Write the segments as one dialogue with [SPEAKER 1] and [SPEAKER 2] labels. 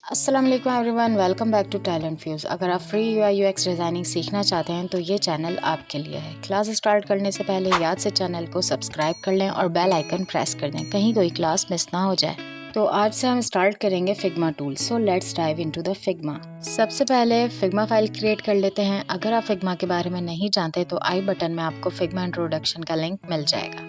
[SPEAKER 1] अस्सलाम वालेकुम everyone, welcome back to talent fuse. अगर आप फ्री यूआई यूएक्स डिज़ाइनिंग सीखना चाहते हैं तो ये चैनल आपके लिए है। क्लास स्टार्ट करने से पहले याद से चैनल को सब्सक्राइब कर लें और बेल आइकन प्रेस कर दें, कहीं कोई क्लास मिस ना हो जाए। तो आज से हम स्टार्ट करेंगे Figma tool. So let's dive into the Figma. सबसे पहले फिग्मा फाइल क्रिएट कर लेते हैं। अगर आप फिग्मा के बारे में नहीं जानते तो आई बटन में आपको फिग्मा इंट्रोडक्शन का लिंक मिल जाएगा।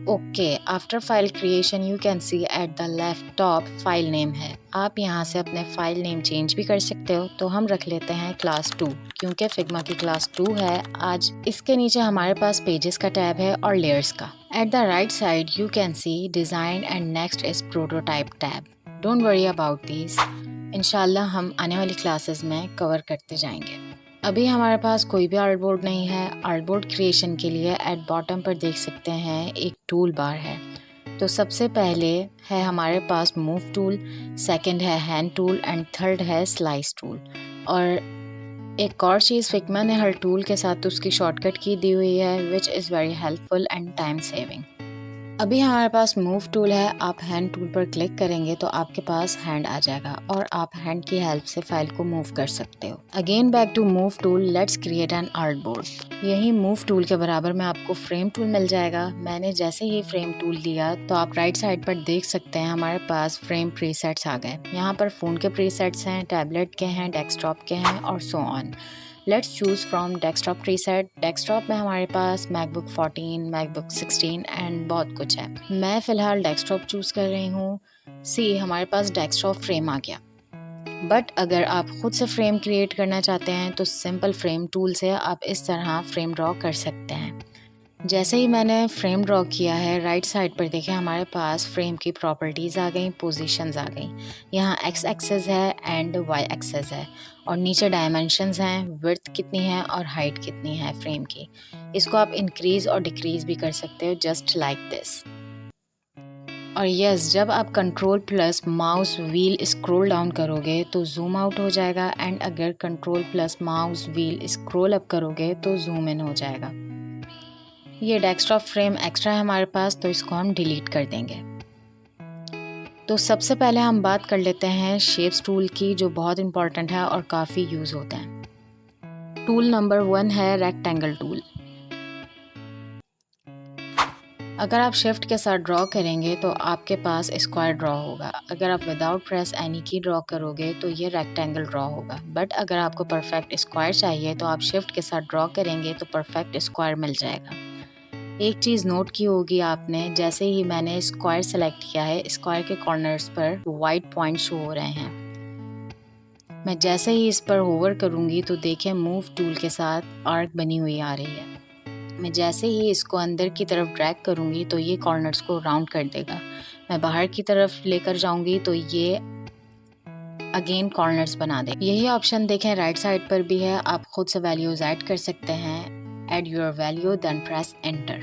[SPEAKER 1] Okay, after file creation you can see at the left top file name है। आप यहाँ से अपने फाइल नेम चेंज भी कर सकते हो। तो हम रख लेते हैं क्लास 2, क्योंकि फिग्मा की क्लास 2 है आज। इसके नीचे हमारे पास पेजेस का टैब है और लेयर्स का। At the right side you can see design and next is prototype tab. Don't worry about these, इंशाल्लाह हम आने वाली क्लासेस में कवर करते जाएंगे। अभी हमारे पास कोई भी आर्टबोर्ड नहीं है। आर्टबोर्ड क्रिएशन के लिए एट बॉटम पर देख सकते हैं एक टूल बार है। तो सबसे पहले है हमारे पास मूव टूल, सेकंड है हैंड टूल एंड थर्ड है स्लाइस टूल। और एक और चीज़, फिग्मा ने हर टूल के साथ उसकी शॉर्टकट की दी हुई है which is very helpful and time saving. अभी हमारे पास मूव टूल है। आप हैंड टूल पर क्लिक करेंगे तो आपके पास हैंड आ जाएगा और आप हैंड की हेल्प से फाइल को मूव कर सकते हो। Again back to move tool, let's create an artboard. यही मूव टूल के बराबर में आपको फ्रेम टूल मिल जाएगा। मैंने जैसे ही फ्रेम टूल लिया तो आप राइट साइड पर देख सकते हैं हमारे पास फ्रेम प्रीसेट्स आ गए। यहाँ पर फ़ोन के प्रीसेट्स हैं, टैबलेट के हैं, डेस्कटॉप के हैं और so on. Let's choose from desktop preset. Desktop में हमारे पास मैकबुक 14, मैकबुक 16 एंड बहुत कुछ है। मैं फ़िलहाल डेस्कटॉप चूज़ कर रही हूँ। सी हमारे पास डेस्कटॉप फ्रेम आ गया। बट अगर आप खुद से फ्रेम क्रिएट करना चाहते हैं तो सिंपल फ्रेम टूल से आप इस तरह फ्रेम ड्रॉ कर सकते हैं। जैसे ही मैंने फ्रेम ड्रॉ किया है, राइट साइड पर देखें हमारे पास फ्रेम की प्रॉपर्टीज़ आ गई, पोजीशंस आ गई। यहाँ एक्स एक्सेस है एंड वाई एक्सेस है और नीचे डायमेंशंस हैं, विड्थ कितनी है और हाइट कितनी है फ्रेम की। इसको आप इंक्रीज़ और डिक्रीज़ भी कर सकते हो जस्ट लाइक दिस। और यस, जब आप control plus mouse wheel scroll down करोगे तो जूम आउट हो जाएगा एंड अगर control plus mouse wheel scroll up करोगे तो जूम इन हो जाएगा। ये डेस्कटॉप फ्रेम एक्स्ट्रा है हमारे पास तो इसको हम डिलीट कर देंगे। तो सबसे पहले हम बात कर लेते हैं शेप्स टूल की, जो बहुत इंपॉर्टेंट है और काफ़ी यूज़ होता है। टूल नंबर 1 है रेक्टेंगल टूल। अगर आप शिफ्ट के साथ ड्रॉ करेंगे तो आपके पास स्क्वायर ड्रॉ होगा। अगर आप विदाउट प्रेस एनी की ड्रॉ करोगे तो ये रेक्टेंगल ड्रॉ होगा। बट अगर आपको परफेक्ट स्क्वायर चाहिए तो आप शिफ्ट के साथ ड्रॉ करेंगे तो परफेक्ट स्क्वायर मिल जाएगा। एक चीज़ नोट की होगी आपने, जैसे ही मैंने स्क्वायर सेलेक्ट किया है, स्क्वायर के कॉर्नर्स पर वाइट पॉइंट शो हो रहे हैं। मैं जैसे ही इस पर होवर करूँगी तो देखें मूव टूल के साथ आर्क बनी हुई आ रही है। मैं जैसे ही इसको अंदर की तरफ ड्रैग करूँगी तो ये कॉर्नर्स को राउंड कर देगा। मैं बाहर की तरफ लेकर जाऊँगी तो ये अगेन कॉर्नर्स बना दे। यही ऑप्शन देखें राइट साइड पर भी है। आप खुद से वैल्यूज़ ऐड कर सकते हैं। Add your value then press enter.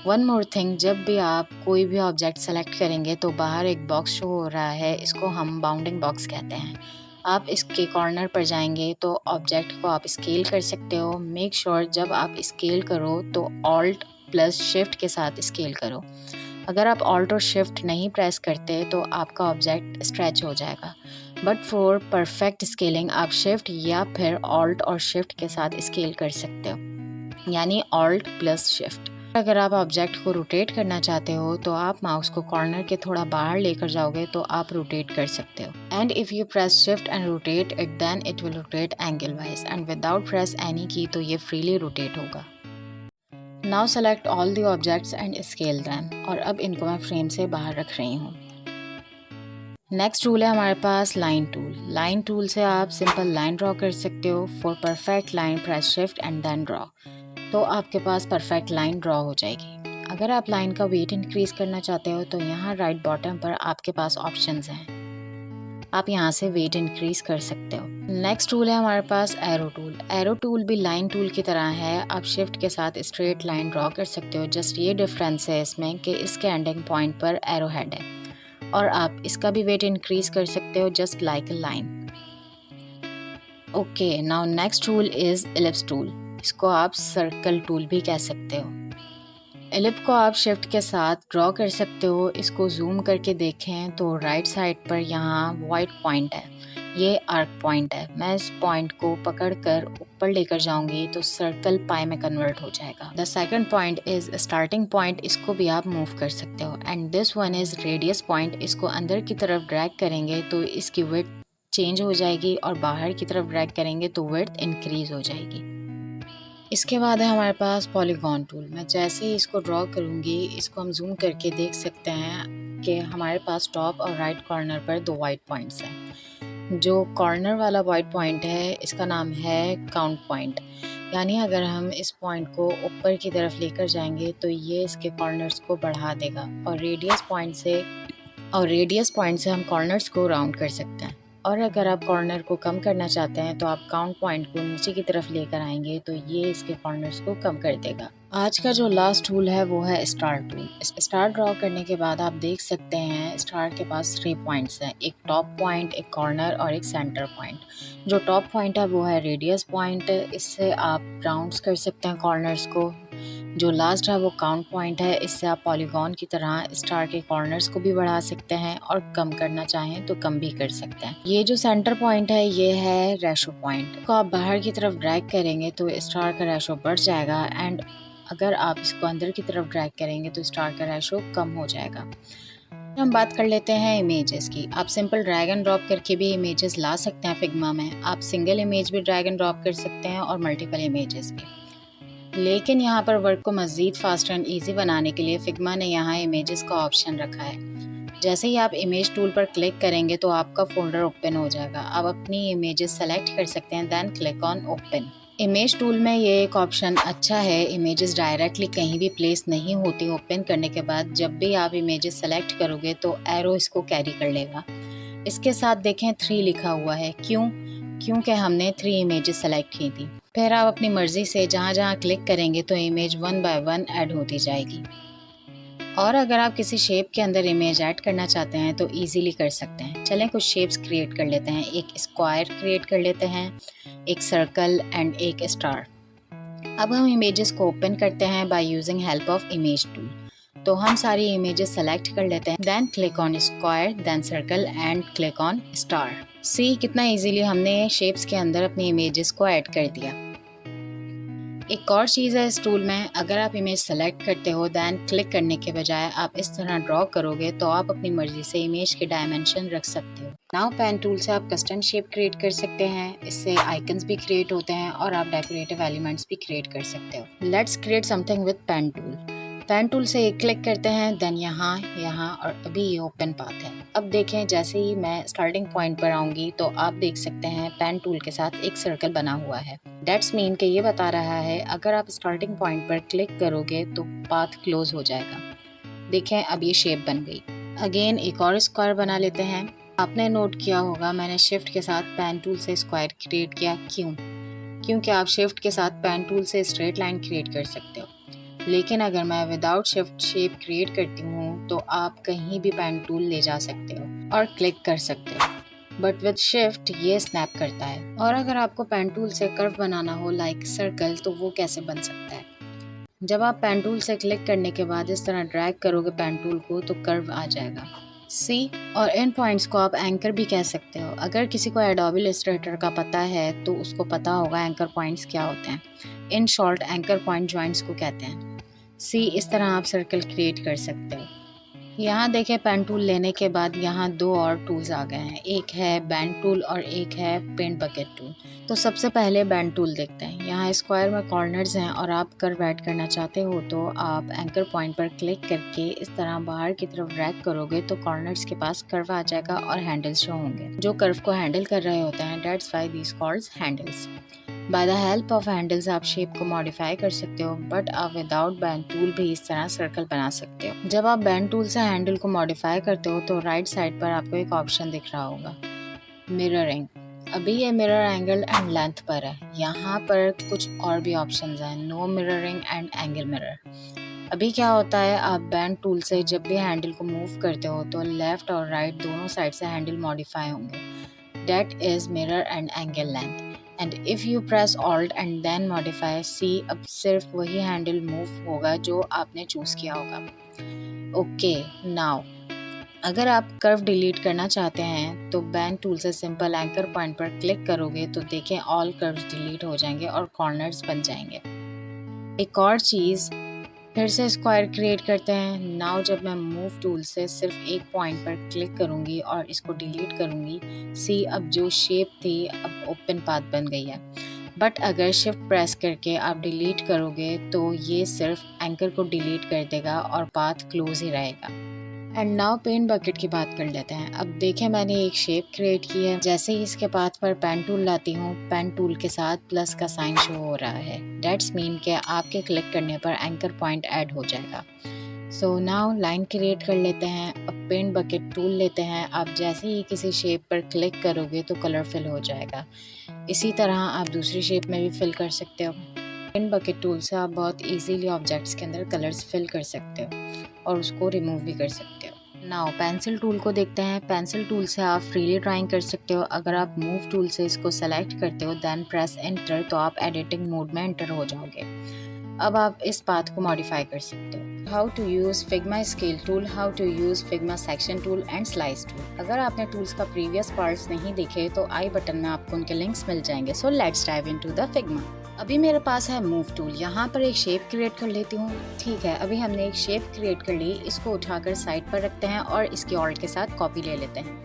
[SPEAKER 1] One more thing, जब भी आप कोई भी ऑब्जेक्ट सेलेक्ट करेंगे तो बाहर एक बॉक्स शो हो रहा है, इसको हम बाउंडिंग बॉक्स कहते हैं। आप इसके कॉर्नर पर जाएंगे तो ऑब्जेक्ट को आप स्केल कर सकते हो। मेक श्योर जब आप स्केल करो तो ऑल्ट प्लस शिफ्ट के साथ स्केल करो। अगर आप ऑल्ट और शिफ्ट नहीं प्रेस करते तो आपका ऑब्जेक्ट स्ट्रेच हो जाएगा। बट फॉर परफेक्ट स्केलिंग आप शिफ्ट या फिर ऑल्ट और शिफ्ट के साथ स्केल कर सकते हो, यानी ऑल्ट प्लस शिफ्ट। अगर आप ऑब्जेक्ट को रोटेट करना चाहते हो तो आप माउस को कॉर्नर के थोड़ा बाहर लेकर जाओगे तो आप रोटेट कर सकते हो। And if you press shift and rotate it then it will rotate angle wise and without press any key तो ये फ्रीली रोटेट होगा। Now select all the objects and scale them. और अब इनको मैं फ्रेम से बाहर रख रही हूँ। नेक्स्ट टूल है हमारे पास लाइन टूल। लाइन टूल से आप सिंपल लाइन ड्रॉ कर सकते हो। For perfect line press shift and then draw, तो आपके पास परफेक्ट लाइन ड्रॉ हो जाएगी। अगर आप लाइन का वेट इंक्रीज करना चाहते हो तो यहाँ राइट बॉटम पर आपके पास ऑप्शंस हैं, आप यहाँ से वेट इंक्रीज कर सकते हो। नेक्स्ट टूल है हमारे पास एरो टूल। एरो टूल भी लाइन टूल की तरह है। आप शिफ्ट के साथ स्ट्रेट लाइन ड्रॉ कर सकते हो। जस्ट ये डिफरेंस है इसमें कि इसके एंडिंग पॉइंट पर एरो हेड है और आप इसका भी वेट इंक्रीज कर सकते हो just like a line. Okay, now next tool is ellipse tool. इसको आप सर्कल टूल भी कह सकते हो। एलिप को आप शिफ्ट के साथ ड्रॉ कर सकते हो। इसको जूम करके देखें तो राइट साइड पर यहाँ वाइट पॉइंट है, ये आर्क पॉइंट है। मैं इस पॉइंट को पकड़कर ऊपर लेकर जाऊंगी तो सर्कल पाई में कन्वर्ट हो जाएगा। The second point is starting point, इसको भी आप मूव कर सकते हो। And this one is radius point, इसको अंदर की तरफ ड्रैग करेंगे तो इसकी विड्थ चेंज हो जाएगी और बाहर की तरफ ड्रैग करेंगे तो विड्थ इंक्रीज हो जाएगी। इसके बाद है हमारे पास पॉलीगॉन टूल। मैं जैसे ही इसको ड्रॉ करूँगी, इसको हम जूम करके देख सकते हैं कि हमारे पास टॉप और राइट कॉर्नर पर 2 वाइट पॉइंट्स हैं। जो कॉर्नर वाला वाइट पॉइंट है इसका नाम है काउंट पॉइंट, यानी अगर हम इस पॉइंट को ऊपर की तरफ लेकर जाएंगे तो ये इसके कॉर्नर्स को बढ़ा देगा और रेडियस पॉइंट से हम कॉर्नर्स को राउंड कर सकते हैं। और अगर आप कॉर्नर को कम करना चाहते हैं तो आप काउंट पॉइंट को नीचे की तरफ लेकर आएंगे तो ये इसके कॉर्नर्स को कम कर देगा। आज का जो लास्ट टूल है वो है स्टार टूल। स्टार ड्रॉ करने के बाद आप देख सकते हैं स्टार के पास 3 पॉइंट्स हैं, एक टॉप पॉइंट, एक कॉर्नर और एक सेंटर पॉइंट। जो टॉप पॉइंट है वो है रेडियस पॉइंट, इससे आप राउंड्स कर सकते हैं कॉर्नर्स को। जो लास्ट है वो काउंट पॉइंट है, इससे आप पॉलीगॉन की तरह स्टार के कॉर्नर्स को भी बढ़ा सकते हैं और कम करना चाहें तो कम भी कर सकते हैं। ये जो सेंटर पॉइंट है ये है रेशो पॉइंट, को आप बाहर की तरफ ड्रैग करेंगे तो स्टार का रेशो बढ़ जाएगा एंड अगर आप इसको अंदर की तरफ ड्रैग करेंगे तो स्टार का रेशो कम हो जाएगा। हम बात कर लेते हैं इमेजेस की। आप सिंपल ड्रैग एंड ड्रॉप करके भी इमेजेस ला सकते हैं फिग्मा में। आप सिंगल इमेज भी ड्रैग एंड ड्रॉप कर सकते हैं और मल्टीपल इमेजेस भी। लेकिन यहाँ पर वर्क को मज़ीद फास्ट एंड ईजी बनाने के लिए फिग्मा ने यहाँ इमेजेस का ऑप्शन रखा है। जैसे ही आप इमेज टूल पर क्लिक करेंगे तो आपका फोल्डर ओपन हो जाएगा। आप अपनी इमेजेस सेलेक्ट कर सकते हैं, then click on open. Image tool में ये एक ऑप्शन अच्छा है, इमेजेस डायरेक्टली कहीं भी प्लेस नहीं होती। ओपन करने के बाद जब भी आप इमेजेस सेलेक्ट करोगे तो एरो इसको कैरी कर लेगा। इसके साथ देखें 3 लिखा हुआ है, क्योंकि हमने 3 इमेजेस सेलेक्ट की थी। फिर आप अपनी मर्ज़ी से जहाँ जहाँ क्लिक करेंगे तो इमेज 1 बाय 1 ऐड होती जाएगी। और अगर आप किसी शेप के अंदर इमेज ऐड करना चाहते हैं तो इजीली कर सकते हैं। चलें कुछ शेप्स क्रिएट कर लेते हैं। एक स्क्वायर क्रिएट कर लेते हैं, एक सर्कल एंड एक स्टार। अब हम इमेजेस को ओपन करते हैं by using help of image tool. तो हम सारी इमेजेस सेलेक्ट कर लेते हैं, then click on square, then circle and click on star. See कितना इजीली हमने शेप्स के अंदर अपनी इमेजेस को ऐड कर दिया। एक और चीज़ है इस टूल में, अगर आप इमेज सेलेक्ट करते हो देन क्लिक करने के बजाय आप इस तरह ड्रॉ करोगे तो आप अपनी मर्जी से इमेज के डायमेंशन रख सकते हो। नाउ पेन टूल से आप कस्टम शेप क्रिएट कर सकते हैं, इससे आइकन्स भी क्रिएट होते हैं और आप डेकोरेटिव एलिमेंट्स भी क्रिएट कर सकते हो। Let's create something with pen tool. Pen tool से एक क्लिक करते हैं, देन यहाँ और अभी ये ओपन पाथ है। अब देखें जैसे ही मैं स्टार्टिंग पॉइंट पर आऊँगी तो आप देख सकते हैं पेन टूल के साथ एक सर्कल बना हुआ है। डेट्स मीन कि ये बता रहा है अगर आप स्टार्टिंग पॉइंट पर क्लिक करोगे तो पाथ क्लोज हो जाएगा। देखें अब ये शेप बन गई। अगेन एक और स्क्वायर बना लेते हैं। आपने नोट किया होगा मैंने शिफ्ट के साथ पेन टूल से स्क्वायर क्रिएट किया, क्योंकि आप शिफ्ट के साथ पेन टूल से स्ट्रेट लाइन क्रिएट कर सकते हो। लेकिन अगर मैं विदाउट शिफ्ट शेप क्रिएट करती हूँ तो आप कहीं भी पेन टूल ले जा सकते हो और क्लिक कर सकते हो, बट विद शिफ्ट ये स्नैप करता है। और अगर आपको पेन टूल से कर्व बनाना हो लाइक सर्कल तो वो कैसे बन सकता है? जब आप पेन टूल से क्लिक करने के बाद इस तरह ड्रैग करोगे पेन टूल को तो कर्व आ जाएगा। सी और इन पॉइंट्स को आप एंकर भी कह सकते हो। अगर किसी को एडोबी इलस्ट्रेटर का पता है तो उसको पता होगा एंकर पॉइंट्स क्या होते हैं। In short anchor point joints को कहते हैं। सी इस तरह आप सर्कल क्रिएट कर सकते हो। यहाँ देखें पेन टूल लेने के बाद यहाँ 2 और टूल्स आ गए हैं, एक है बैंड टूल और एक है पेंट बकेट टूल। तो सबसे पहले बैंड टूल देखते हैं। यहाँ स्क्वायर में कॉर्नर्स हैं और आप कर्व ऐड करना चाहते हो तो आप एंकर पॉइंट पर क्लिक करके इस तरह बाहर की तरफ ड्रैग करोगे तो कॉर्नर्स के पास कर्व आ जाएगा और हैंडल्स शो होंगे जो कर्व को हैंडल कर रहे होते हैं। Dates why these called handles. By the help of handles आप शेप को मॉडिफाई कर सकते हो, बट आप विदाउट बैंड टूल भी इस तरह सर्कल बना सकते हो। जब आप बैंड टूल से हैंडल को मॉडिफाई करते हो तो राइट साइड पर आपको एक ऑप्शन दिख रहा होगा, मिररिंग। अभी ये मिरर एंगल एंड लेंथ पर है। यहाँ पर कुछ और भी ऑप्शंस हैं, no mirroring and angle mirror. अभी क्या होता है, आप बैंड टूल से जब भी हैंडल को मूव करते हो तो लेफ्ट और राइट दोनों साइड से हैंडल मॉडिफाई होंगे। That is mirror and angle length. And if you press alt and then modify, see अब सिर्फ वही हैंडल मूव होगा जो आपने चूज़ किया होगा। ओके नाउ अगर आप कर्व डिलीट करना चाहते हैं तो बैन टूल से सिंपल एंकर पॉइंट पर क्लिक करोगे तो देखें ऑल कर्व्स डिलीट हो जाएंगे और कॉर्नर्स बन जाएंगे। एक और चीज़, फिर से स्क्वायर क्रिएट करते हैं। नाउ जब मैं मूव टूल से सिर्फ एक पॉइंट पर क्लिक करूंगी और इसको डिलीट करूंगी, सी अब जो शेप थी अब ओपन पाथ बन गई है। बट अगर शिफ्ट प्रेस करके आप डिलीट करोगे तो ये सिर्फ एंकर को डिलीट कर देगा और पाथ क्लोज ही रहेगा। एंड नाउ पेंट बकेट की बात कर लेते हैं। अब देखें मैंने एक शेप क्रिएट की है। जैसे ही इसके पाथ पर पेन टूल लाती हूँ, पेन टूल के साथ प्लस का साइन शो हो रहा है। डेट्स मीन के आपके क्लिक करने पर एंकर पॉइंट ऐड हो जाएगा। सो नाउ लाइन क्रिएट कर लेते हैं। अब पेंट बकेट टूल लेते हैं। आप जैसे ही किसी शेप पर क्लिक करोगे तो कलर फिल हो जाएगा। इसी तरह आप दूसरी शेप में भी फिल कर सकते हो। पेंट बकेट टूल से आप बहुत इजीली ऑब्जेक्ट्स के अंदर कलर्स फिल कर सकते हो और उसको रिमूव भी कर सकते हो। नाउ पेंसिल टूल को देखते हैं। पेंसिल टूल से आप फ्रीली ड्राइंग कर सकते हो। अगर आप मूव टूल से इसको सेलेक्ट करते हो देन प्रेस एंटर तो आप एडिटिंग मोड में एंटर हो जाओगे। अब आप इस पाथ को मॉडिफाई कर सकते हो। How to use Figma scale tool, how to use Figma section tool and slice tool. अगर आपने टूल्स का प्रीवियस पार्ट्स नहीं देखे तो आई बटन में आपको उनके लिंक्स मिल जाएंगे। So let's dive into the Figma. अभी मेरे पास है मूव टूल। यहाँ पर एक शेप क्रिएट कर लेती हूँ। ठीक है, अभी हमने एक शेप क्रिएट कर ली। इसको उठाकर साइड पर रखते हैं और इसकी ऑल्ट के साथ कॉपी ले लेते हैं।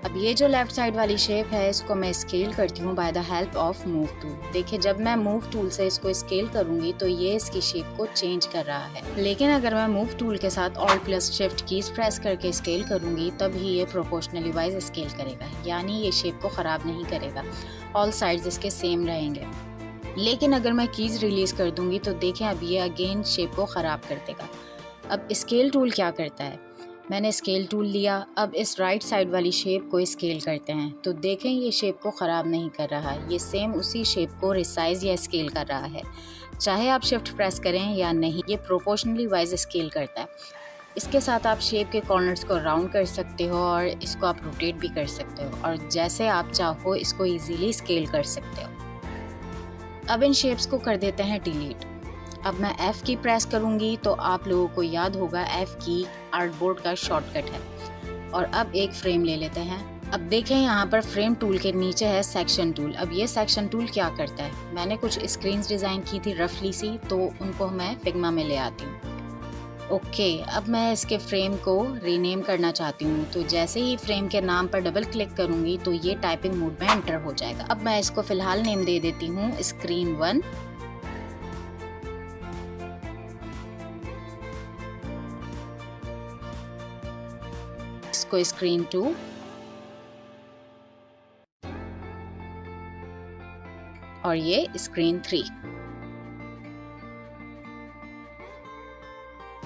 [SPEAKER 1] अब ये जो लेफ्ट साइड वाली शेप है इसको मैं स्केल करती हूँ by the help of move tool. देखिए जब मैं मूव टूल से इसको स्केल करूंगी तो ये इसकी शेप को चेंज कर रहा है। लेकिन अगर मैं मूव टूल के साथ alt plus shift keys press करके स्केल करूंगी तब ही ये प्रोपोर्शनली वाइज स्केल करेगा, यानी ये शेप को ख़राब नहीं करेगा। ऑल साइड्स इसके सेम रहेंगे। लेकिन अगर मैं कीज रिलीज कर दूंगी तो देखें अब ये अगेन शेप को ख़राब कर देगा। अब स्केल टूल क्या करता है, मैंने स्केल टूल लिया। अब इस राइट साइड वाली शेप को स्केल करते हैं तो देखें ये शेप को ख़राब नहीं कर रहा, ये सेम उसी शेप को रिसाइज या स्केल कर रहा है। चाहे आप शिफ्ट प्रेस करें या नहीं, ये प्रोपोर्शनली वाइज स्केल करता है। इसके साथ आप शेप के कॉर्नर्स को राउंड कर सकते हो और इसको आप रोटेट भी कर सकते हो और जैसे आप चाहो इसको ईजीली स्केल कर सकते हो। अब इन शेप्स को कर देते हैं डिलीट। अब मैं F की प्रेस करूंगी तो आप लोगों को याद होगा F की आर्टबोर्ड का शॉर्टकट है। और अब एक फ्रेम ले लेते हैं। अब देखें यहाँ पर फ्रेम टूल के नीचे है सेक्शन टूल। अब ये सेक्शन टूल क्या करता है, मैंने कुछ स्क्रीन्स डिज़ाइन की थी रफली सी, तो उनको मैं फिग्मा में ले आती हूँ। ओके, अब मैं इसके फ्रेम को रीनेम करना चाहती हूँ तो जैसे ही फ्रेम के नाम पर डबल क्लिक करूँगी तो ये टाइपिंग मोड में एंटर हो जाएगा। अब मैं इसको फ़िलहाल नेम दे देती हूँ स्क्रीन 1। इसको स्क्रीन 2 और ये स्क्रीन 3।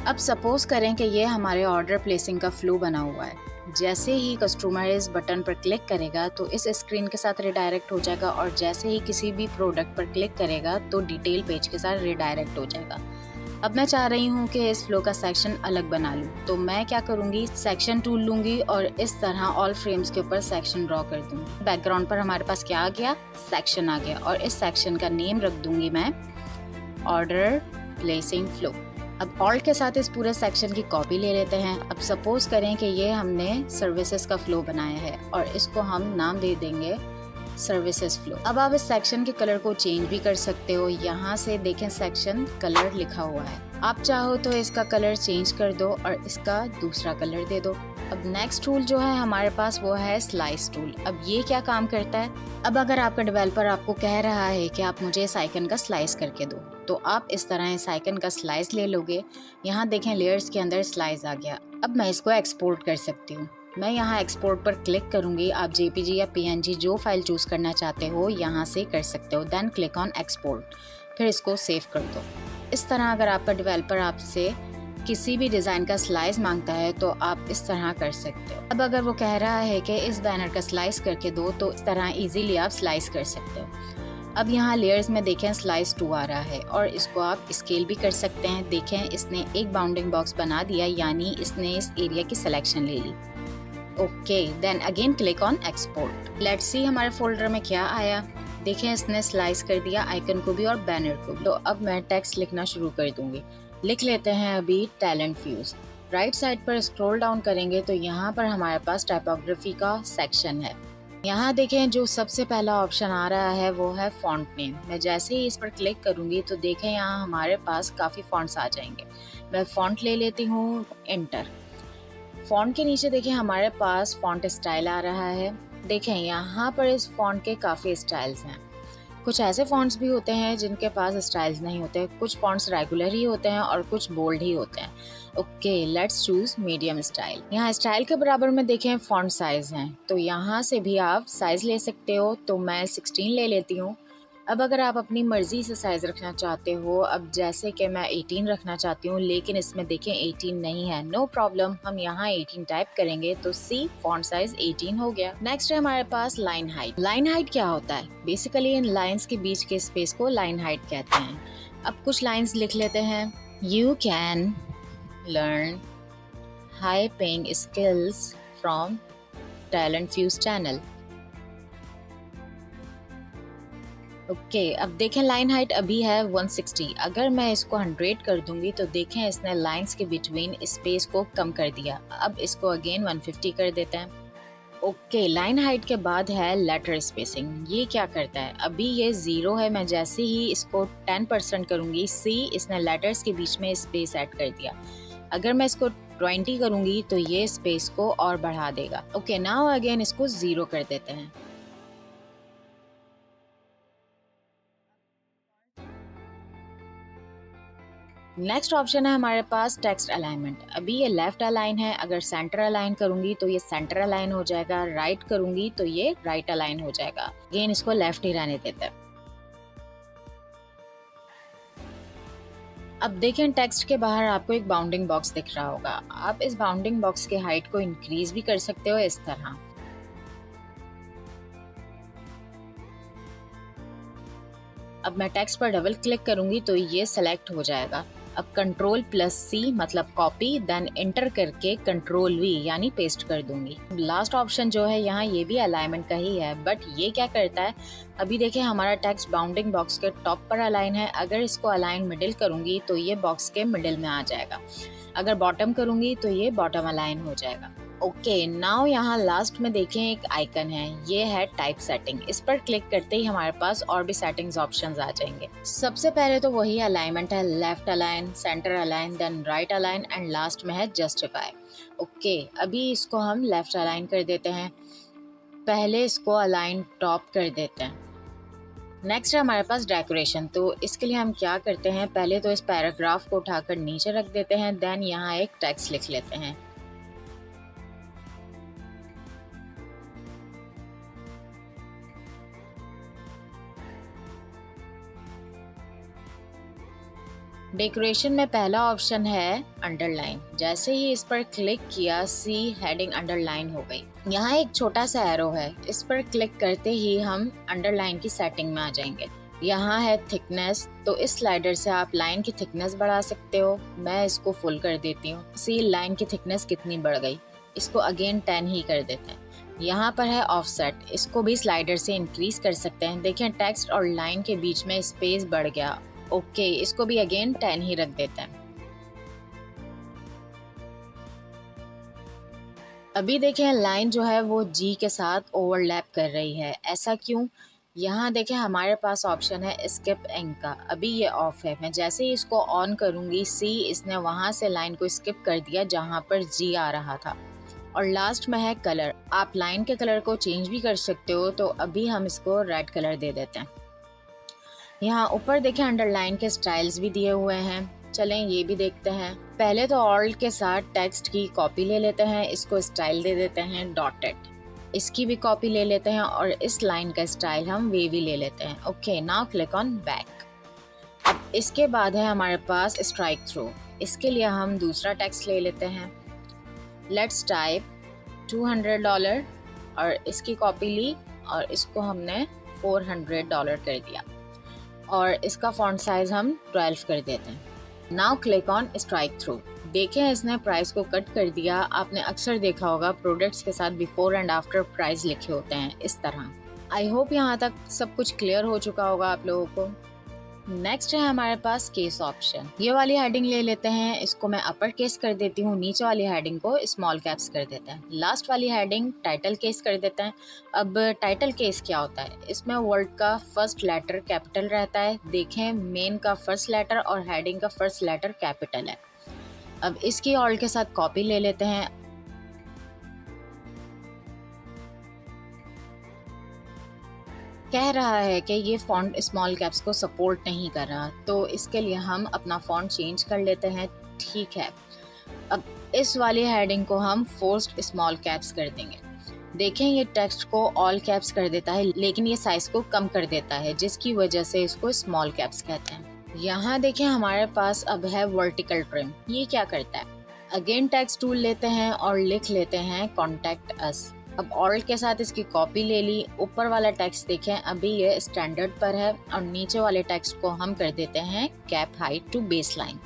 [SPEAKER 1] अब सपोज करें कि ये हमारे ऑर्डर प्लेसिंग का फ्लो बना हुआ है। जैसे ही कस्टमर इस बटन पर क्लिक करेगा तो इस स्क्रीन के साथ रिडायरेक्ट हो जाएगा और जैसे ही किसी भी प्रोडक्ट पर क्लिक करेगा तो डिटेल पेज के साथ रिडायरेक्ट हो जाएगा। अब मैं चाह रही हूँ कि इस फ्लो का सेक्शन अलग बना लूँ, तो मैं क्या करूँगी, सेक्शन टूल लूँगी और इस तरह ऑल फ्रेम्स के ऊपर सेक्शन ड्रॉ कर दूँगी। बैकग्राउंड पर हमारे पास क्या आ गया, सेक्शन आ गया और इस सेक्शन का नेम रख दूँगी मैं ऑर्डर प्लेसिंग फ्लो। अब ऑल्ट के साथ इस पूरे सेक्शन की कॉपी ले लेते हैं। अब सपोज करें कि ये हमने सर्विसेज का फ्लो बनाया है और इसको हम नाम दे देंगे सर्विसेज फ्लो। अब आप इस सेक्शन के कलर को चेंज भी कर सकते हो। यहाँ से देखें सेक्शन कलर लिखा हुआ है, आप चाहो तो इसका कलर चेंज कर दो और इसका दूसरा कलर दे दो। अब नेक्स्ट टूल जो है हमारे पास वो है स्लाइस टूल। अब ये क्या काम करता है, अब अगर आपका डेवलपर आपको कह रहा है कि आप मुझे इस आइकन का स्लाइस करके दो तो आप इस तरह इस आइकन का स्लाइस ले लोगे। यहाँ देखें लेयर्स के अंदर स्लाइस आ गया। अब मैं इसको एक्सपोर्ट कर सकती हूँ। मैं यहाँ एक्सपोर्ट पर क्लिक करूँगी। आप JPG या PNG जो फाइल चूज़ करना चाहते हो यहाँ से कर सकते हो। देन क्लिक ऑन एक्सपोर्ट, फिर इसको सेव कर दो। इस तरह अगर आपका डेवलपर आपसे किसी भी डिज़ाइन का स्लाइस मांगता है तो आप इस तरह कर सकते हो। अब अगर वो कह रहा है कि इस बैनर का स्लाइस करके दो तो इस तरह इजीली आप स्लाइस कर सकते हो। अब यहाँ लेयर्स में देखें स्लाइस 2 आ रहा है और इसको आप स्केल भी कर सकते हैं। देखें इसने एक बाउंडिंग बॉक्स बना दिया, यानी इसने इस एरिया की सिलेक्शन ले ली। Okay, then again click on export. Let's see हमारे फोल्डर में क्या आया। देखें इसने स्लाइस कर दिया आइकन को भी और बैनर को भी। तो अब मैं टेक्स्ट लिखना शुरू कर दूंगी। लिख लेते हैं अभी टैलेंट फ्यूज। राइट साइड पर स्क्रॉल डाउन करेंगे तो यहाँ पर हमारे पास टाइपोग्राफी का सेक्शन है। यहाँ देखें जो सबसे पहला ऑप्शन आ रहा है वो है फॉन्ट नेम। मैं जैसे ही इस पर क्लिक करूँगी तो देखें यहाँ हमारे पास काफ़ी फॉन्ट्स आ जाएंगे। मैं फॉन्ट ले लेती हूँ, एंटर। फॉन्ट के नीचे देखें हमारे पास फॉन्ट स्टाइल आ रहा है। देखें यहाँ पर इस फॉन्ट के काफ़ी स्टाइल्स हैं। कुछ ऐसे फॉन्ट्स भी होते हैं जिनके पास स्टाइल्स नहीं होते, कुछ फॉन्ट्स रेगुलर ही होते हैं और कुछ बोल्ड ही होते हैं। Okay, let's choose medium style. यहाँ स्टाइल के बराबर में देखें फॉन्ट साइज हैं, तो यहाँ से भी आप साइज ले सकते हो। तो मैं 16 ले लेती हूँ। अब अगर आप अपनी मर्जी से साइज रखना चाहते हो, अब जैसे कि मैं 18 रखना चाहती हूँ लेकिन इसमें देखें 18 नहीं है, नो प्रॉब्लम, हम यहाँ 18 टाइप करेंगे तो सी फॉन्ट साइज 18 हो गया। नेक्स्ट है हमारे पास लाइन हाइट। लाइन हाइट क्या होता है? बेसिकली इन लाइंस के बीच के स्पेस को लाइन हाइट कहते हैं। अब कुछ लाइंस लिख लेते हैं। You can learn high paying skills from talent fuse channel. Okay, अब देखें लाइन हाइट अभी है 160। अगर मैं इसको 100 कर दूंगी तो देखें इसने लाइंस के बिटवीन स्पेस को कम कर दिया। अब इसको अगेन 150 कर देते हैं। ओके, लाइन हाइट के बाद है लेटर स्पेसिंग। ये क्या करता है? अभी ये 0 है, मैं जैसे ही इसको 10% करूंगी, सी इसने लेटर्स के बीच में स्पेस ऐड कर दिया। अगर मैं इसको 20 करूंगी तो ये स्पेस को और बढ़ा देगा। ओके, नाउ अगेन इसको 0 कर देते हैं। नेक्स्ट ऑप्शन है हमारे पास टेक्स्ट अलाइनमेंट। अभी ये लेफ्ट अलाइन है, अगर सेंटर अलाइन करूंगी तो ये सेंटर अलाइन हो जाएगा, राइट करूंगी तो ये राइट अलाइन हो जाएगा। अगेन इसको लेफ्ट ही रहने देते हैं। अब देखें टेक्स्ट के बाहर आपको एक बाउंडिंग बॉक्स दिख रहा होगा। आप इस बाउंडिंग बॉक्स के हाइट को इंक्रीज भी कर सकते हो इस तरह। अब मैं टेक्स्ट पर डबल क्लिक करूंगी तो ये सेलेक्ट हो जाएगा। अब Ctrl+C मतलब कॉपी, देन एंटर करके Ctrl+V यानी पेस्ट कर दूंगी। लास्ट ऑप्शन जो है यहाँ ये भी अलाइनमेंट का ही है, बट ये क्या करता है? अभी देखें हमारा टेक्स्ट बाउंडिंग बॉक्स के टॉप पर अलाइन है। अगर इसको अलाइन मिडिल करूंगी तो ये बॉक्स के मिडिल में आ जाएगा। अगर बॉटम करूंगी तो ये बॉटम अलाइन हो जाएगा। ओके, नाउ यहाँ लास्ट में देखें एक आइकन है, ये है टाइप सेटिंग। इस पर क्लिक करते ही हमारे पास और भी सेटिंग्स ऑप्शंस आ जाएंगे। सबसे पहले तो वही अलाइनमेंट है, left align, centre align, then right align and last में है जस्टिफाई। ओके, अभी इसको हम लेफ्ट अलाइन कर देते हैं। पहले इसको अलाइन टॉप कर देते हैं। नेक्स्ट है हमारे पास डेकोरेशन। तो इसके लिए हम क्या करते हैं, पहले तो इस पैराग्राफ को उठाकर नीचे रख देते हैं, देन यहाँ एक टेक्स्ट लिख लेते हैं। डेकोरेशन में पहला ऑप्शन है अंडरलाइन। जैसे ही इस पर क्लिक किया, सी हेडिंग अंडरलाइन हो गई। यहाँ एक छोटा सा एरो है, इस पर क्लिक करते ही हम अंडरलाइन की सेटिंग में आ जाएंगे। यहाँ है थिकनेस, तो इस स्लाइडर से आप लाइन की थिकनेस बढ़ा सकते हो। मैं इसको फुल कर देती हूँ। सी लाइन की थिकनेस कितनी बढ़ गई, इसको अगेन 10 ही कर देते हैं। यहाँ पर है ऑफसेट, इसको भी स्लाइडर से इंक्रीज कर सकते हैं। देखें टेक्स्ट और लाइन के बीच में स्पेस बढ़ गया। ओके, इसको भी अगेन 10 ही रख देते हैं। अभी देखें लाइन जो है वो जी के साथ ओवरलैप कर रही है, ऐसा क्यों? यहाँ देखें हमारे पास ऑप्शन है स्किप इंक का। अभी ये ऑफ है, मैं जैसे ही इसको ऑन करूँगी, सी इसने वहाँ से लाइन को स्किप कर दिया जहाँ पर जी आ रहा था। और लास्ट में है कलर। आप लाइन के कलर को चेंज भी कर सकते हो, तो अभी हम इसको रेड कलर दे देते हैं। यहाँ ऊपर देखें अंडरलाइन के स्टाइल्स भी दिए हुए हैं, चलें ये भी देखते हैं। पहले तो ऑल्ट के साथ टेक्स्ट की कॉपी ले लेते हैं, इसको स्टाइल दे देते हैं डॉटेड। इसकी भी कॉपी ले लेते हैं और इस लाइन का स्टाइल हम वेवी ले लेते हैं। Okay, now click on back. अब इसके बाद है हमारे पास स्ट्राइक थ्रू। इसके लिए हम दूसरा टेक्स्ट ले लेते हैं। लेट्स टाइप $200 और इसकी कॉपी ली और इसको हमने $400 कर दिया और इसका फॉन्ट साइज हम 12 कर देते हैं। Now click on strike through. देखें इसने प्राइस को कट कर दिया। आपने अक्सर देखा होगा प्रोडक्ट्स के साथ बिफोर एंड आफ्टर प्राइस लिखे होते हैं इस तरह। आई होप यहाँ तक सब कुछ क्लियर हो चुका होगा आप लोगों को। नेक्स्ट है हमारे पास केस ऑप्शन। ये वाली हेडिंग ले लेते हैं, इसको मैं अपर केस कर देती हूँ, नीचे वाली हेडिंग को स्मॉल कैप्स कर देते हैं। लास्ट वाली हेडिंग टाइटल केस कर देते हैं। अब टाइटल केस क्या होता है, इसमें वर्ड का फर्स्ट लेटर कैपिटल रहता है। देखें, मेन का फर्स्ट लेटर और हेडिंग का फर्स्ट लेटर कैपिटल है। अब इसकी ऑल के साथ कॉपी ले लेते हैं। कह रहा है कि ये फॉन्ट स्मॉल कैप्स को सपोर्ट नहीं कर रहा, तो इसके लिए हम अपना फॉन्ट चेंज कर लेते हैं। ठीक है, अब इस वाली हेडिंग को हम फोर्स्ड स्मॉल कैप्स कर देंगे। देखें, ये टेक्स्ट को ऑल कैप्स कर देता है, लेकिन ये साइज को कम कर देता है, जिसकी वजह से इसको स्मॉल कैप्स कहते हैं। यहाँ देखें, हमारे पास अब है वर्टिकल ट्रिम। ये क्या करता है, अगेन टेक्स्ट टूल लेते हैं और लिख लेते हैं कॉन्टैक्ट अस। अब ऑल्ट के साथ इसकी कॉपी ले ली। ऊपर वाला टेक्स्ट देखें, अभी ये स्टैंडर्ड पर है और नीचे वाले टेक्स्ट को हम कर देते हैं cap height to baseline.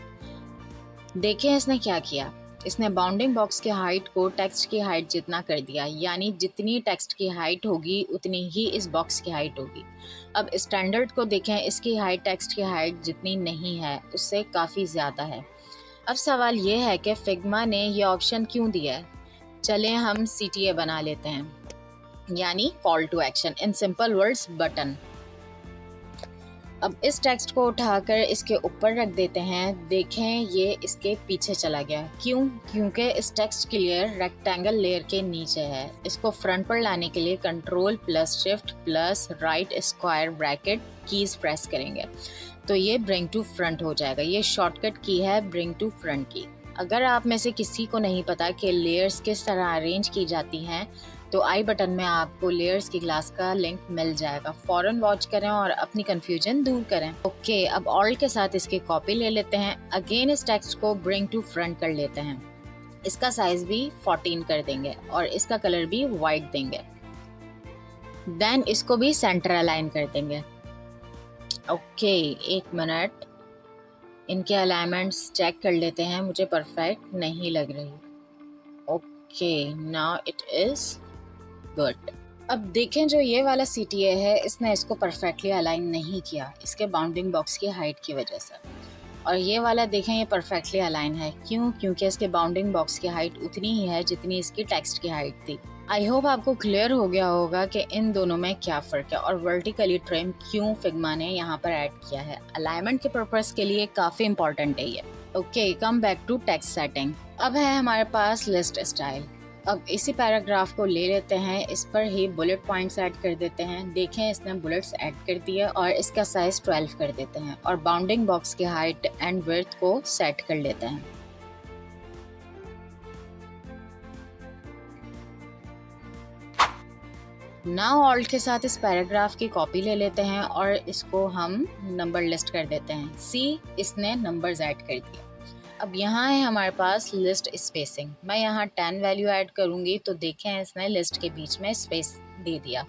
[SPEAKER 1] देखें इसने क्या किया, इसने बाउंडिंग बॉक्स की हाइट को टेक्स्ट की हाइट जितना कर दिया, यानी जितनी टेक्स्ट की हाइट होगी उतनी ही इस बॉक्स की हाइट होगी। अब स्टैंडर्ड को देखें, इसकी हाइट टेक्स्ट की हाइट जितनी नहीं है उससे काफ़ी ज़्यादा है। अब सवाल ये है कि फिग्मा ने ये ऑप्शन क्यों दिया है। चलें हम CTA बना लेते हैं, यानी call to action, in simple words button. अब इस टेक्स्ट को उठाकर इसके ऊपर रख देते हैं। देखें, ये इसके पीछे चला गया। क्यों? क्योंकि इस टेक्स्ट की लेयर रेक्टेंगल लेयर के नीचे है। इसको फ्रंट पर लाने के लिए control plus shift plus right square bracket keys press करेंगे तो ये ब्रिंग टू फ्रंट हो जाएगा। ये शॉर्टकट की है ब्रिंग टू फ्रंट की। अगर आप में से किसी को नहीं पता कि लेयर्स किस तरह अरेंज की जाती हैं, तो आई बटन में आपको लेयर्स की क्लास का लिंक मिल जाएगा। फौरन वॉच करें और अपनी कंफ्यूजन दूर करें। ओके, अब ऑल के साथ इसकी कॉपी ले लेते हैं। अगेन इस टेक्स्ट को ब्रिंग टू फ्रंट कर लेते हैं। इसका साइज भी 14 कर देंगे और इसका कलर भी वाइट देंगे। देन इसको भी सेंटर अलाइन कर देंगे। ओके, एक मिनट, इनके अलाइनमेंट्स चेक कर लेते हैं, मुझे परफेक्ट नहीं लग रही। Okay, now it is good. अब देखें, जो ये वाला CTA है, इसने इसको परफेक्टली अलाइन नहीं किया इसके बाउंडिंग बॉक्स की हाइट की वजह से। और ये वाला देखें, ये परफेक्टली अलाइन है। क्यों? क्योंकि इसके बाउंडिंग बॉक्स की हाइट उतनी ही है जितनी इसकी टेक्स्ट की हाइट थी। आई होप आपको क्लियर हो गया होगा कि इन दोनों में क्या फ़र्क है और वर्टिकली ट्रिम क्यों फिग्मा ने यहाँ पर ऐड किया है। अलाइनमेंट के पर्पस के लिए काफ़ी इंपॉर्टेंट है ये। Okay, come back to text setting. अब है हमारे पास लिस्ट स्टाइल। अब इसी पैराग्राफ को ले लेते हैं, इस पर ही बुलेट पॉइंट्स ऐड कर देते हैं। देखें, इसने बुलेट्स ऐड कर दिया और इसका साइज 12 कर देते हैं और बाउंडिंग बॉक्स की हाइट एंड विड्थ को सेट कर लेते हैं। नाउ ऑल्ट के साथ इस पैराग्राफ की कॉपी ले लेते हैं और इसको हम नंबर लिस्ट कर देते हैं। सी, इसने नंबर्स ऐड कर दिया। अब यहाँ है हमारे पास लिस्ट स्पेसिंग। मैं यहाँ 10 वैल्यू ऐड करूँगी तो देखें, इसने लिस्ट के बीच में स्पेस दे दिया।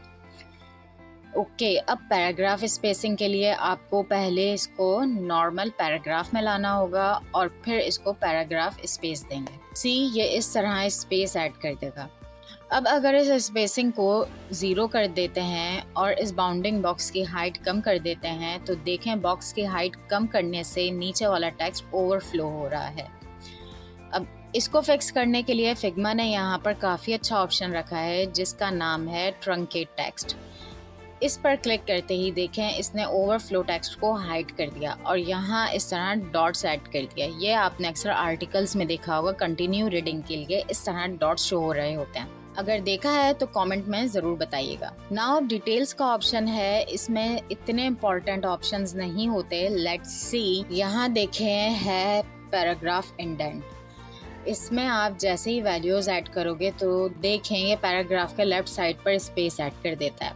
[SPEAKER 1] ओके, अब पैराग्राफ स्पेसिंग के लिए आपको पहले इसको नॉर्मल पैराग्राफ में लाना होगा और फिर इसको पैराग्राफ स्पेस देंगे। सी, ये इस तरह स्पेस ऐड कर देगा। अब अगर इस स्पेसिंग को 0 कर देते हैं और इस बाउंडिंग बॉक्स की हाइट कम कर देते हैं तो देखें, बॉक्स की हाइट कम करने से नीचे वाला टेक्स्ट ओवरफ्लो हो रहा है। अब इसको फिक्स करने के लिए फिग्मा ने यहाँ पर काफ़ी अच्छा ऑप्शन रखा है जिसका नाम है ट्रंकेट टेक्स्ट। इस पर क्लिक करते ही देखें, इसने ओवरफ्लो टेक्स्ट को हाइड कर दिया और यहाँ इस तरह डॉट्स ऐड कर दिया। ये आपने अक्सर आर्टिकल्स में देखा होगा, कंटिन्यू रीडिंग के लिए इस तरह डॉट्स शो हो रहे होते हैं। अगर देखा है तो कमेंट में ज़रूर बताइएगा। नाउ डिटेल्स का ऑप्शन है, इसमें इतने इम्पॉर्टेंट ऑप्शंस नहीं होते। लेट्स सी, यहाँ देखें है पैराग्राफ इंडेंट। इसमें आप जैसे ही वैल्यूज़ ऐड करोगे तो देखें ये पैराग्राफ के लेफ्ट साइड पर स्पेस ऐड कर देता है,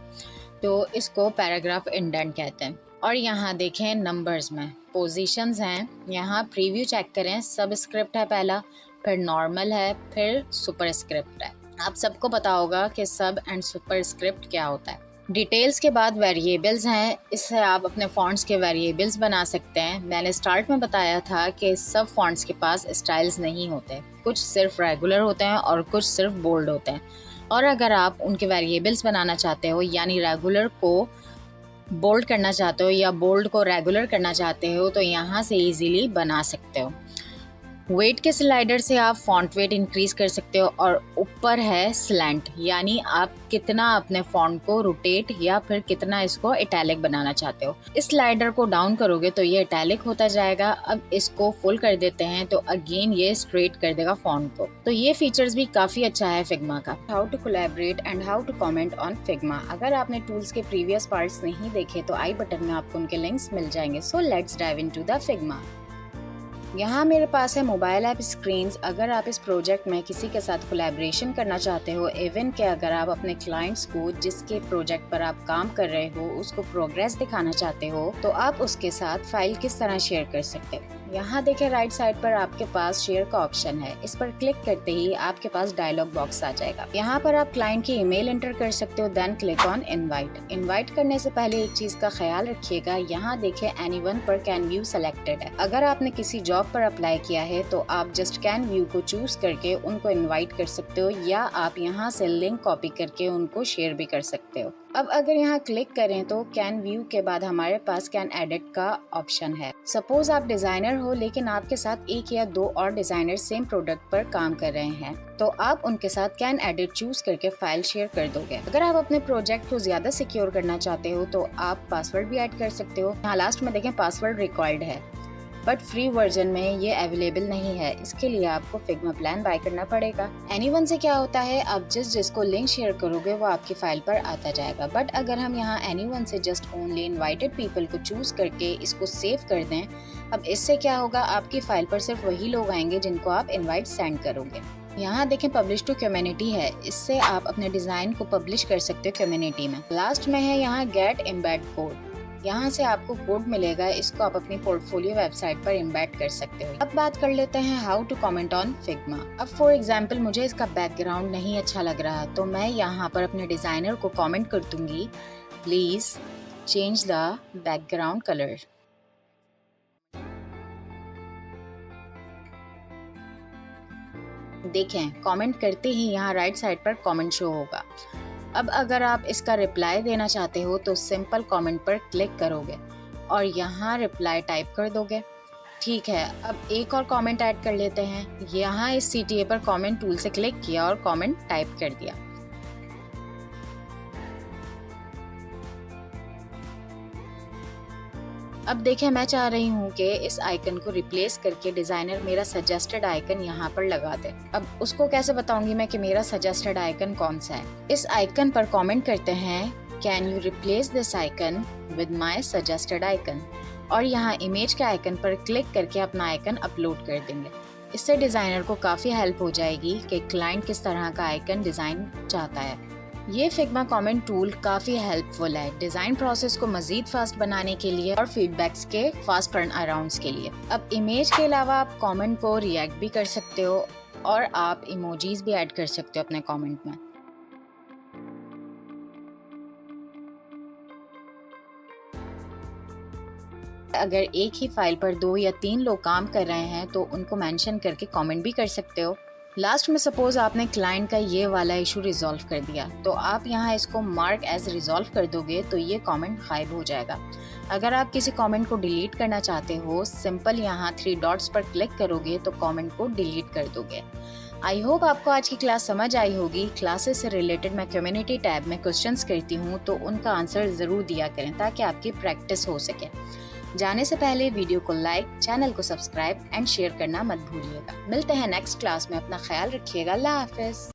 [SPEAKER 1] तो इसको पैराग्राफ इंडेंट कहते हैं। और यहाँ देखें नंबर्स में पोजीशंस हैं, यहाँ प्रीव्यू चेक करें। सबस्क्रिप्ट है पहला, फिर नॉर्मल है, फिर सुपरस्क्रिप्ट है। आप सबको पता होगा कि सब एंड सुपरस्क्रिप्ट क्या होता है। डिटेल्स के बाद वेरिएबल्स हैं, इससे आप अपने फॉन्ट्स के वेरिएबल्स बना सकते हैं। मैंने स्टार्ट में बताया था कि सब फॉन्ट्स के पास स्टाइल्स नहीं होते, कुछ सिर्फ रेगुलर होते हैं और कुछ सिर्फ बोल्ड होते हैं। और अगर आप उनके वेरिएबल्स बनाना चाहते हो, यानी रेगुलर को बोल्ड करना चाहते हो या बोल्ड को रेगुलर करना चाहते हो, तो यहाँ से इजीली बना सकते हो। वेट के स्लाइडर से आप फॉन्ट वेट इंक्रीज कर सकते हो और ऊपर है स्लैंट, यानी आप कितना अपने फॉन्ट को रोटेट या फिर कितना इसको इटैलिक बनाना चाहते हो। इस स्लाइडर को डाउन करोगे तो ये इटैलिक होता जाएगा। अब इसको फुल कर देते हैं तो अगेन ये स्ट्रेट कर देगा फॉन्ट को। तो ये फीचर्स भी काफी अच्छा है फिग्मा का। How to collaborate and how to comment on Figma. अगर आपने टूल्स के प्रीवियस पार्ट्स नहीं देखे तो आई बटन में आपको उनके लिंक्स मिल जाएंगे। So let's dive into the Figma. यहाँ मेरे पास है मोबाइल ऐप स्क्रीन्स। अगर आप इस प्रोजेक्ट में किसी के साथ कोलैबोरेशन करना चाहते हो, इवन कि अगर आप अपने क्लाइंट्स को जिसके प्रोजेक्ट पर आप काम कर रहे हो उसको प्रोग्रेस दिखाना चाहते हो, तो आप उसके साथ फाइल किस तरह शेयर कर सकते हो। यहाँ देखें राइट साइड पर आपके पास शेयर का ऑप्शन है। इस पर क्लिक करते ही आपके पास डायलॉग बॉक्स आ जाएगा। यहाँ पर आप क्लाइंट की ईमेल एंटर कर सकते हो, then click on invite. Invite करने से पहले एक चीज का ख्याल रखिएगा, यहाँ देखें एनीवन पर कैन व्यू सेलेक्टेड है। अगर आपने किसी जॉब पर अप्लाई किया है तो आप जस्ट कैन व्यू को चूज करके उनको इनवाइट कर सकते हो, या आप यहाँ से लिंक कॉपी करके उनको शेयर भी कर सकते हो। अब अगर यहाँ क्लिक करें तो कैन व्यू के बाद हमारे पास कैन एडिट का ऑप्शन है। सपोज आप डिजाइनर हो लेकिन आपके साथ एक या दो और डिजाइनर सेम प्रोडक्ट पर काम कर रहे हैं, तो आप उनके साथ कैन एडिट चूज करके फाइल शेयर कर दोगे। अगर आप अपने प्रोजेक्ट को ज्यादा सिक्योर करना चाहते हो तो आप पासवर्ड भी ऐड कर सकते हो। यहाँ लास्ट में देखें पासवर्ड रिक्वायर्ड है, बट फ्री वर्जन में ये अवेलेबल नहीं है। इसके लिए आपको फिग्मा प्लान बाय करना पड़ेगा। एनीवन से क्या होता है, आप जिसको लिंक शेयर करोगे वो आपकी फाइल पर आता जाएगा। बट अगर हम यहाँ एनीवन से जस्ट ओनली इनवाइटेड पीपल को चूज करके इसको सेव कर दें, अब इससे क्या होगा, आपकी फाइल पर सिर्फ वही लोग आएंगे जिनको आप इनवाइट सेंड करोगे। यहाँ देखें पब्लिश टू कम्युनिटी है, इससे आप अपने डिजाइन को पब्लिश कर सकते हो कम्युनिटी में। लास्ट में है यहाँ गेट एम्बेड कोड, यहाँ से आपको कोड मिलेगा, इसको आप अपनी पोर्टफोलियो वेबसाइट पर एम्बेड कर सकते हो। अब बात कर लेते हैं how to comment on Figma. अब फॉर एग्जांपल मुझे इसका बैकग्राउंड नहीं अच्छा लग रहा, तो मैं यहाँ पर अपने डिजाइनर को कमेंट कर दूंगी, please change the background colour. देखें कमेंट करते ही यहाँ राइट साइड पर कमेंट शो होगा। अब अगर आप इसका रिप्लाई देना चाहते हो तो सिंपल कमेंट पर क्लिक करोगे और यहाँ रिप्लाई टाइप कर दोगे। ठीक है, अब एक और कमेंट ऐड कर लेते हैं। यहाँ इस CTA पर कमेंट टूल से क्लिक किया और कमेंट टाइप कर दिया। अब देखें मैं चाह रही हूँ कि इस आइकन को रिप्लेस करके डिजाइनर मेरा सजेस्टेड आइकन यहाँ पर लगा दे। अब उसको कैसे बताऊंगी मैं कि मेरा सजेस्टेड आइकन कौन सा है। इस आइकन पर कमेंट करते हैं, can you replace this icon with my suggested icon, और यहाँ इमेज के आइकन पर क्लिक करके अपना आइकन अपलोड कर देंगे। इससे डिजाइनर को काफी हेल्प हो जाएगी कि क्लाइंट किस तरह का आइकन डिजाइन चाहता है। ये फिग्मा कमेंट टूल काफ़ी हेल्पफुल है डिज़ाइन प्रोसेस को मज़ीद फास्ट बनाने के लिए और फीडबैक्स के फास्ट टर्न अराउंड्स के लिए। अब इमेज के अलावा आप कमेंट को रिएक्ट भी कर सकते हो और आप इमोजीज भी ऐड कर सकते हो अपने कमेंट में। अगर एक ही फाइल पर 2 या 3 लोग काम कर रहे हैं तो उनको मेंशन करके कमेंट भी कर सकते हो। लास्ट में सपोज आपने क्लाइंट का ये वाला इशू रिजॉल्व कर दिया, तो आप यहाँ इसको मार्क एज रिजॉल्व कर दोगे तो ये कमेंट गायब हो जाएगा। अगर आप किसी कमेंट को डिलीट करना चाहते हो, सिंपल यहाँ 3 डॉट्स पर क्लिक करोगे तो कमेंट को डिलीट कर दोगे। आई होप आपको आज की क्लास समझ आई होगी। क्लासेस से रिलेटेड मैं कम्युनिटी टैब में क्वेश्चंस करती हूँ, तो उनका आंसर ज़रूर दिया करें ताकि आपकी प्रैक्टिस हो सके। जाने से पहले वीडियो को लाइक, चैनल को सब्सक्राइब एंड शेयर करना मत भूलिएगा। मिलते हैं नेक्स्ट क्लास में, अपना ख्याल रखिएगा। अल्लाह हाफिज़।